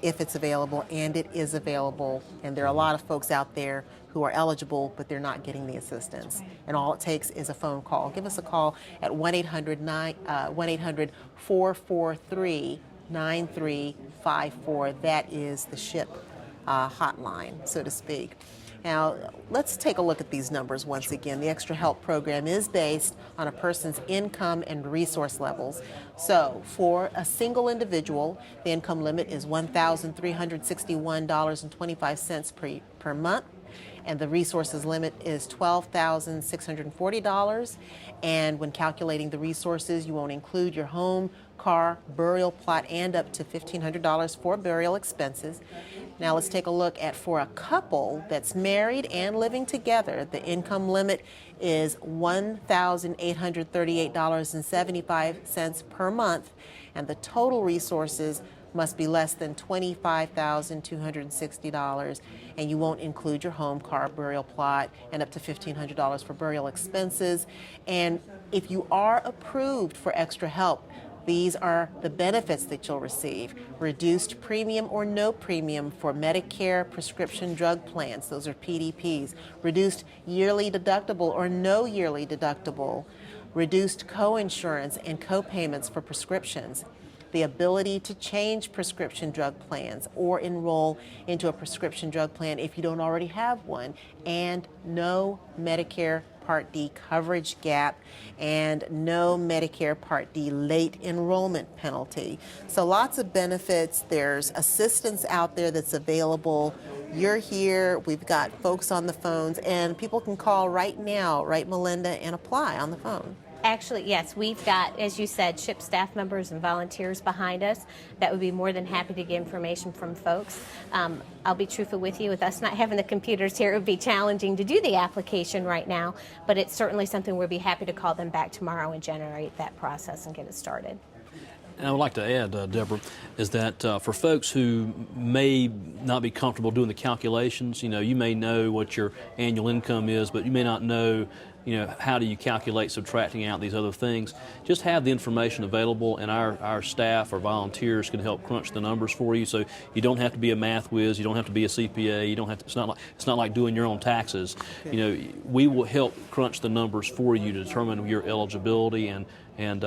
if it's available, and it is available, and there are a lot of folks out there who are eligible, but they're not getting the assistance. And all it takes is a phone call. Give us a call at 1-800-443-9354. That is the SHIIP hotline, so to speak. Now, let's take a look at these numbers once again. The Extra Help program is based on a person's income and resource levels. So, for a single individual, the income limit is $1,361.25 per month, and the resources limit is $12,640. And when calculating the resources, you won't include your home, car, burial plot, and up to $1,500 for burial expenses. Now let's take a look at, for a couple that's married and living together, the income limit is $1,838.75 per month, and the total resources must be less than $25,260, and you won't include your home, car, burial plot, and up to $1,500 for burial expenses. And if you are approved for Extra Help, these are the benefits that you'll receive: reduced premium or no premium for Medicare prescription drug plans, those are PDPs, reduced yearly deductible or no yearly deductible, reduced co-insurance and co-payments for prescriptions, the ability to change prescription drug plans or enroll into a prescription drug plan if you don't already have one, and no Medicare Part D coverage gap, and no Medicare Part D late enrollment penalty. So lots of benefits. There's assistance out there that's available. You're here. We've got folks on the phones, and people can call right now, right, Melinda, and apply on the phone. Actually, yes, we've got, as you said, SHIIP staff members and volunteers behind us that would be more than happy to get information from folks. I'll be truthful with you, with us not having the computers here, it would be challenging to do the application right now, but it's certainly something we'll be happy to call them back tomorrow and generate that process and get it started. And I would like to add, Deborah, is that for folks who may not be comfortable doing the calculations, you may know what your annual income is, but you may not know, how do you calculate subtracting out these other things. Just have the information available, and our staff or volunteers can help crunch the numbers for you. So you don't have to be a math whiz, you don't have to be a CPA, you don't have to, it's not like doing your own taxes. Okay. We will help crunch the numbers for you to determine your eligibility, and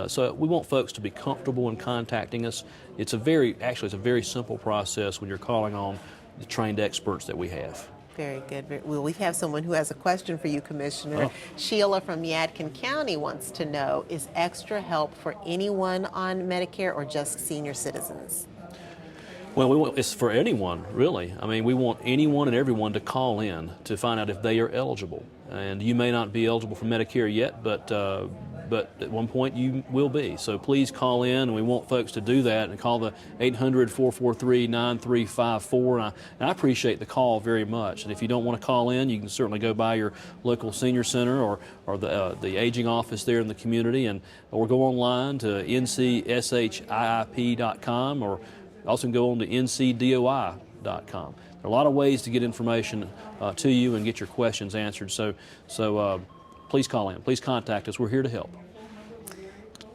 so we want folks to be comfortable in contacting us. It's a very simple process when you're calling on the trained experts that we have. Very good. Well, we have someone who has a question for you, Commissioner. Oh. Sheila from Yadkin County wants to know, is Extra Help for anyone on Medicare or just senior citizens? Well, it's for anyone, really. I mean, we want anyone and everyone to call in to find out if they are eligible. And you may not be eligible for Medicare yet, but at one point you will be. So please call in, and we want folks to do that, and call the 800-443-9354. And I appreciate the call very much. And if you don't want to call in, you can certainly go by your local senior center or the aging office there in the community, or go online to ncshiip.com, or also go on to NCDOI SHIIP.com. There are a lot of ways to get information to you and get your questions answered, so please call in. Please contact us. We're here to help.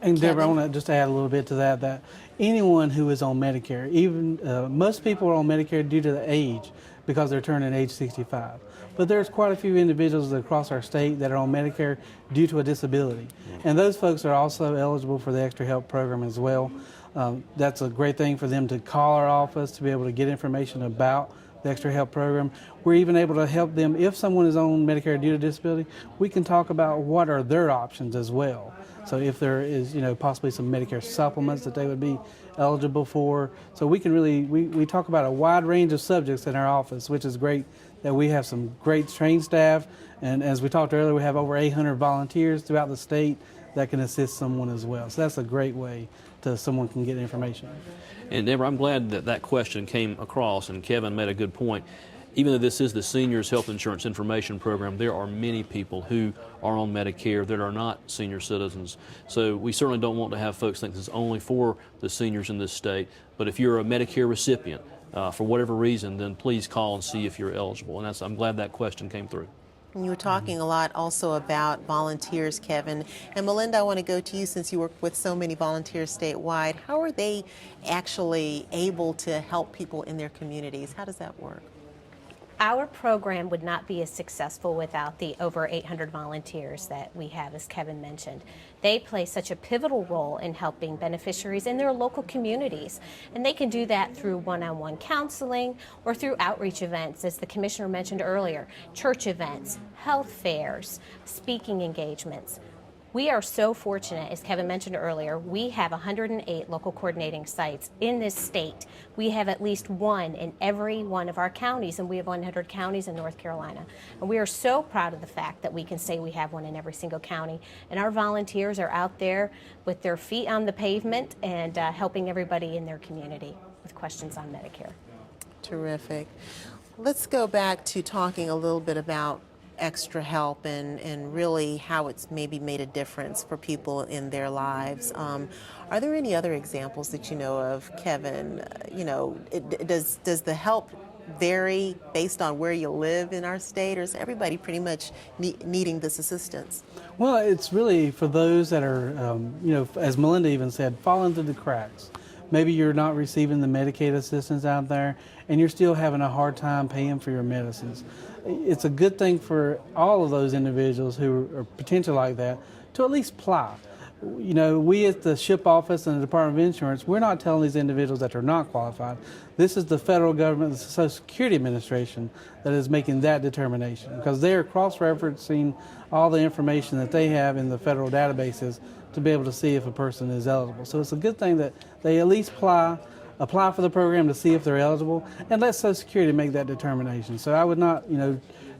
And Deborah, I want to just add a little bit to that anyone who is on Medicare, even most people are on Medicare due to the age because they're turning age 65. But there's quite a few individuals across our state that are on Medicare due to a disability. And those folks are also eligible for the Extra Help program as well. That's a great thing for them to call our office to be able to get information about the Extra Help program. We're even able to help them if someone is on Medicare due to disability. We can talk about what are their options as well. So if there is, possibly some Medicare supplements that they would be eligible for. So we can really, we talk about a wide range of subjects in our office, which is great that we have some great trained staff. And as we talked earlier, we have over 800 volunteers throughout the state that can assist someone as well. So that's a great way to someone can get information. And Deborah, I'm glad that question came across, and Kevin made a good point. Even though this is the Seniors Health Insurance Information Program, there are many people who are on Medicare that are not senior citizens. So we certainly don't want to have folks think this is only for the seniors in this state. But if you're a Medicare recipient, for whatever reason, then please call and see if you're eligible. And I'm glad that question came through. You were talking a lot also about volunteers, Kevin. And Melinda, I want to go to you since you work with so many volunteers statewide. How are they actually able to help people in their communities? How does that work? Our program would not be as successful without the over 800 volunteers that we have, as Kevin mentioned. They play such a pivotal role in helping beneficiaries in their local communities, and they can do that through one-on-one counseling or through outreach events, as the Commissioner mentioned earlier, church events, health fairs, speaking engagements. We are so fortunate, as Kevin mentioned earlier, we have 108 local coordinating sites in this state. We have at least one in every one of our counties, and we have 100 counties in North Carolina. And we are so proud of the fact that we can say we have one in every single county. And our volunteers are out there with their feet on the pavement and helping everybody in their community with questions on Medicare. Terrific. Let's go back to talking a little bit about Extra Help and really how it's maybe made a difference for people in their lives. Are there any other examples that you know of, Kevin? Does the help vary based on where you live in our state, or is everybody pretty much needing this assistance? Well, it's really for those that are, as Melinda even said, falling through the cracks. Maybe you're not receiving the Medicaid assistance out there, and you're still having a hard time paying for your medicines. It's a good thing for all of those individuals who are potentially like that to at least apply. We at the SHIIP office and the Department of Insurance, we're not telling these individuals that they're not qualified. This is the federal government, the Social Security Administration, that is making that determination, because they are cross-referencing all the information that they have in the federal databases to be able to see if a person is eligible. So it's a good thing that they at least apply for the program to see if they're eligible, and let Social Security make that determination. So I would not,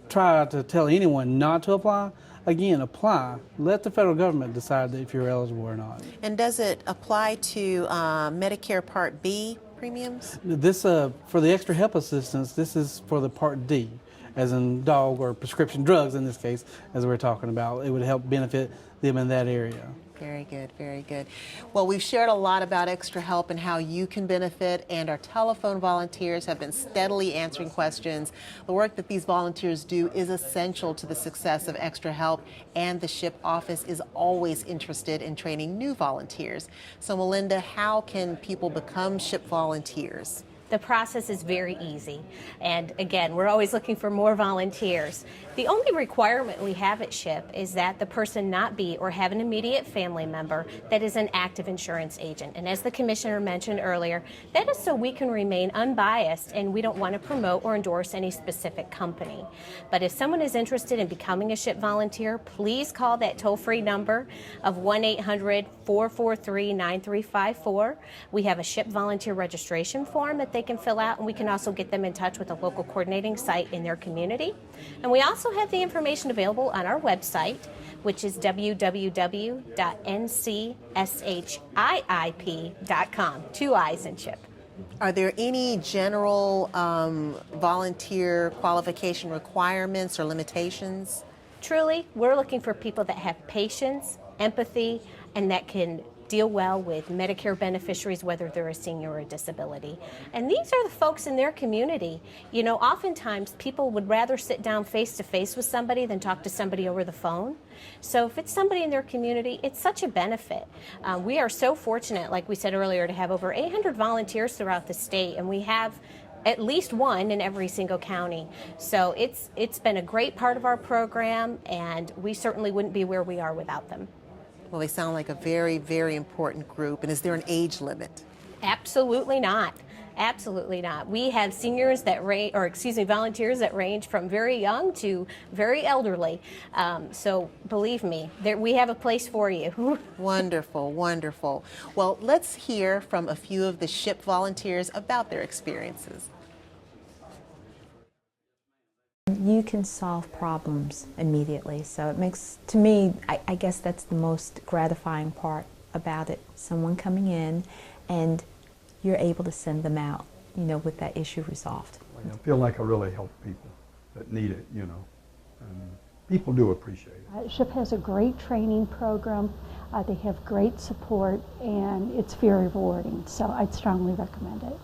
try to tell anyone not to apply. Again, apply. Let the federal government decide if you're eligible or not. And does it apply to Medicare Part B premiums? This, for the Extra Help assistance, this is for the Part D, as in dog or prescription drugs in this case, as we're talking about. It would help benefit them in that area. Very good, very good. Well, we've shared a lot about Extra Help and how you can benefit, and our telephone volunteers have been steadily answering questions. The work that these volunteers do is essential to the success of Extra Help, and the SHIIP office is always interested in training new volunteers. So, Melinda, how can people become SHIIP volunteers? The process is very easy, and again, we're always looking for more volunteers. The only requirement we have at SHIIP is that the person not be or have an immediate family member that is an active insurance agent. And as the Commissioner mentioned earlier, that is so we can remain unbiased and we don't want to promote or endorse any specific company. But if someone is interested in becoming a SHIIP volunteer, please call that toll-free number of 1-800-443-9354. We have a SHIIP volunteer registration form that they can fill out, and we can also get them in touch with a local coordinating site in their community. And we also have the information available on our website, which is www.ncship.com. 2 I's in SHIIP. Are there any general volunteer qualification requirements or limitations? Truly, we're looking for people that have patience, empathy, and that can deal well with Medicare beneficiaries, whether they're a senior or a disability. And these are the folks in their community. You know, oftentimes people would rather sit down face to face with somebody than talk to somebody over the phone. So if it's somebody in their community, it's such a benefit. We are so fortunate, like we said earlier, to have over 800 volunteers throughout the state, and we have at least one in every single county. So it's been a great part of our program, and we certainly wouldn't be where we are without them. Well, they sound like a very, very important group. And is there an age limit? Absolutely not. Absolutely not. We have seniors that volunteers that range from very young to very elderly. So believe me, we have a place for you. Wonderful, wonderful. Well, let's hear from a few of the SHIIP volunteers about their experiences. You can solve problems immediately, so it makes, to me, I guess that's the most gratifying part about it. Someone coming in and you're able to send them out, you know, with that issue resolved. I feel like I really help people that need it, you know, and people do appreciate it. SHIIP has a great training program. They have great support, and it's very rewarding, so I'd strongly recommend it.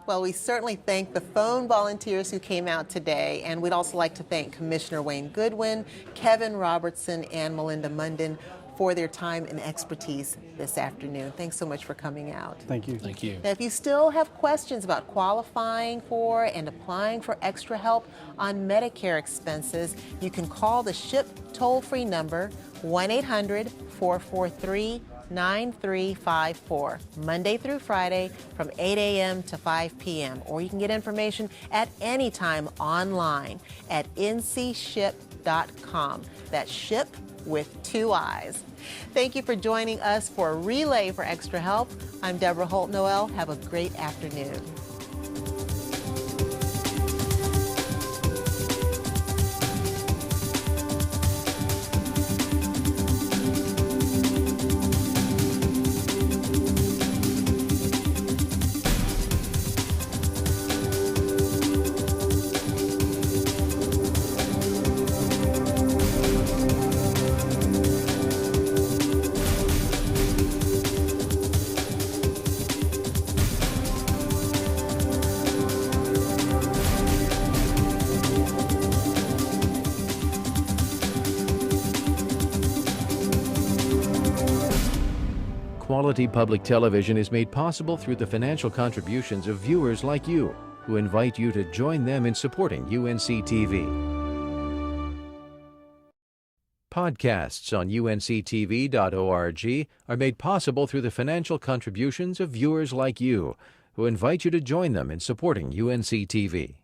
Well, we certainly thank the phone volunteers who came out today, and we'd also like to thank Commissioner Wayne Goodwin, Kevin Robertson, and Melinda Munden for their time and expertise this afternoon. Thanks so much for coming out. Thank you. Thank you. Now, if you still have questions about qualifying for and applying for extra help on Medicare expenses, you can call the SHIIP toll-free number 1-800-443-9354, Monday through Friday from 8 a.m. to 5 p.m. Or you can get information at any time online at ncshiip.com. That's SHIIP with 2 I's. Thank you for joining us for a Relay for Extra Help. I'm Deborah Holt-Noel. Have a great afternoon. Quality public television is made possible through the financial contributions of viewers like you, who invite you to join them in supporting UNC-TV. Podcasts on UNCTV.org are made possible through the financial contributions of viewers like you, who invite you to join them in supporting UNC-TV.